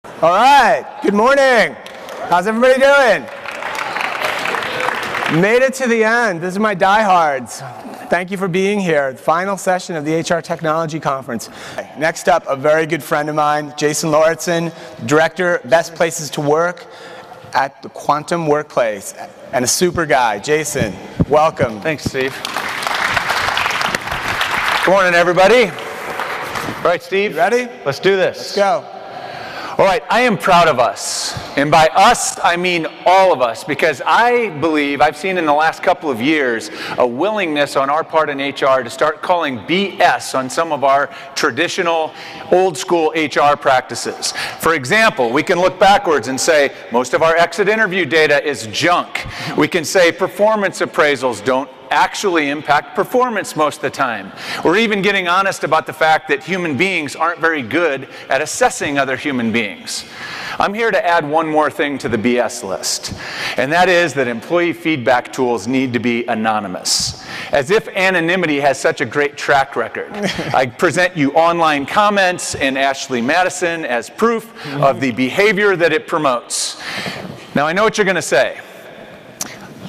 All right, good morning. How's everybody doing? Made it to the end. This is my diehards. Thank you for being here. The final session of the HR Technology Conference. Next up, a very good friend of mine, Jason Lauritsen, Director, Best Places to Work at the Quantum Workplace, and a super guy. Jason, welcome. Thanks, Steve. Good morning, everybody. All right, Steve. You ready? Let's do this. Let's go. All right, I am proud of us. And by us, I mean all of us, because I believe, I've seen in the last couple of years, a willingness on our part in HR to start calling BS on some of our traditional, old-school HR practices. For example, we can look backwards and say, most of our exit interview data is junk. We can say performance appraisals don't actually impact performance most of the time. We're even getting honest about the fact that human beings aren't very good at assessing other human beings. I'm here to add one more thing to the BS list, and that is that employee feedback tools need to be anonymous. As if anonymity has such a great track record. I present you online comments in Ashley Madison as proof of the behavior that it promotes. Now I know what you're going to say.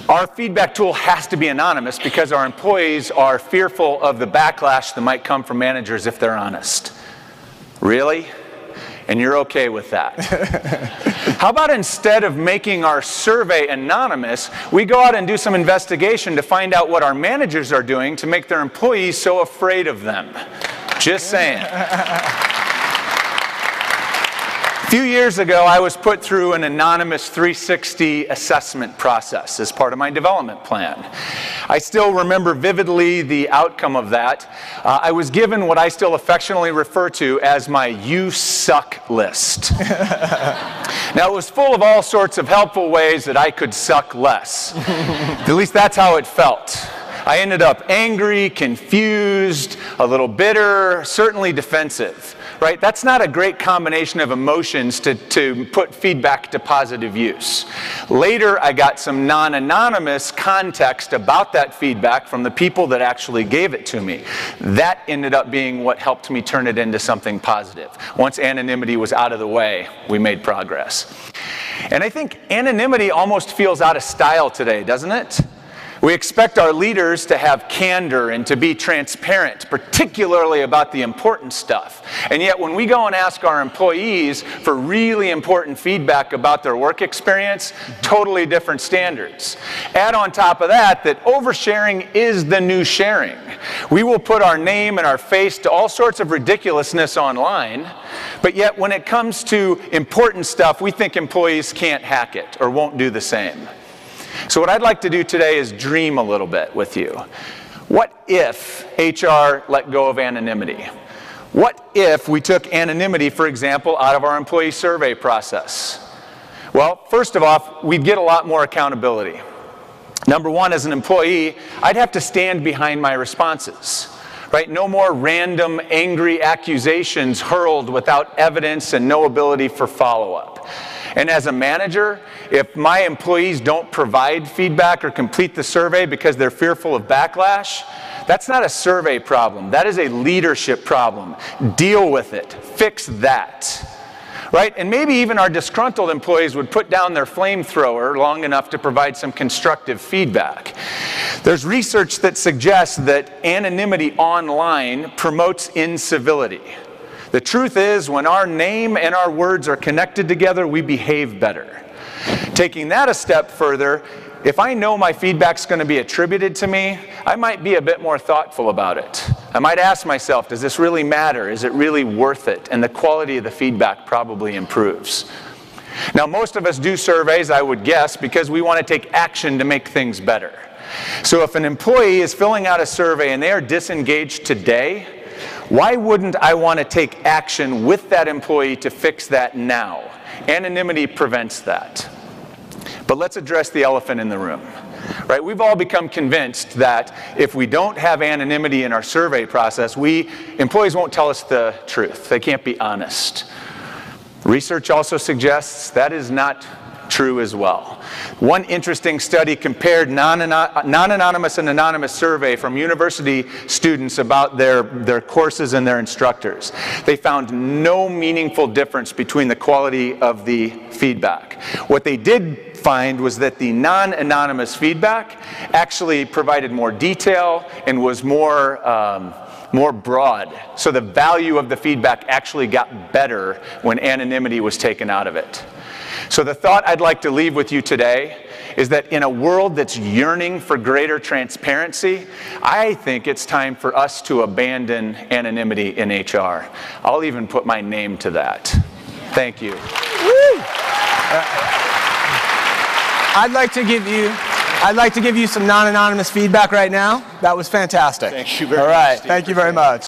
Our feedback tool has to be anonymous because our employees are fearful of the backlash that might come from managers if they're honest. Really? And you're okay with that? How about instead of making our survey anonymous, we go out and do some investigation to find out what our managers are doing to make their employees so afraid of them? Just saying. A few years ago, I was put through an anonymous 360 assessment process as part of my development plan. I still remember vividly the outcome of that. I was given what I still affectionately refer to as my "you suck" list. Now, it was full of all sorts of helpful ways that I could suck less. At least that's how it felt. I ended up angry, confused, a little bitter, certainly defensive. Right? That's not a great combination of emotions to put feedback to positive use. Later, I got some non-anonymous context about that feedback from the people that actually gave it to me. That ended up being what helped me turn it into something positive. Once anonymity was out of the way, we made progress. And I think anonymity almost feels out of style today, doesn't it? We expect our leaders to have candor and to be transparent, particularly about the important stuff. And yet when we go and ask our employees for really important feedback about their work experience, totally different standards. Add on top of that oversharing is the new sharing. We will put our name and our face to all sorts of ridiculousness online, but yet when it comes to important stuff, we think employees can't hack it or won't do the same. So what I'd like to do today is dream a little bit with you. What if HR let go of anonymity? What if we took anonymity, for example, out of our employee survey process? Well, first of all, we'd get a lot more accountability. Number one, as an employee, I'd have to stand behind my responses. Right? No more random, angry accusations hurled without evidence and no ability for follow-up. And as a manager, if my employees don't provide feedback or complete the survey because they're fearful of backlash, that's not a survey problem. That is a leadership problem. Deal with it. Fix that. Right? And maybe even our disgruntled employees would put down their flamethrower long enough to provide some constructive feedback. There's research that suggests that anonymity online promotes incivility. The truth is, when our name and our words are connected together, we behave better. Taking that a step further, if I know my feedback's going to be attributed to me, I might be a bit more thoughtful about it. I might ask myself, does this really matter? Is it really worth it? And the quality of the feedback probably improves. Now, most of us do surveys, I would guess, because we want to take action to make things better. So if an employee is filling out a survey and they are disengaged today, why wouldn't I want to take action with that employee to fix that now? Anonymity prevents that. But let's address the elephant in the room. Right? We've all become convinced that if we don't have anonymity in our survey process, employees won't tell us the truth. They can't be honest. Research also suggests that is not true as well. One interesting study compared non-anonymous and anonymous survey from university students about their courses and their instructors. They found no meaningful difference between the quality of the feedback. What they did find was that the non-anonymous feedback actually provided more detail and was more broad. So the value of the feedback actually got better when anonymity was taken out of it. So the thought I'd like to leave with you today is that in a world that's yearning for greater transparency, I think it's time for us to abandon anonymity in HR. I'll even put my name to that. Thank you. I'd like to give you some non-anonymous feedback right now. That was fantastic. Thank you very much. All right, thank you very much.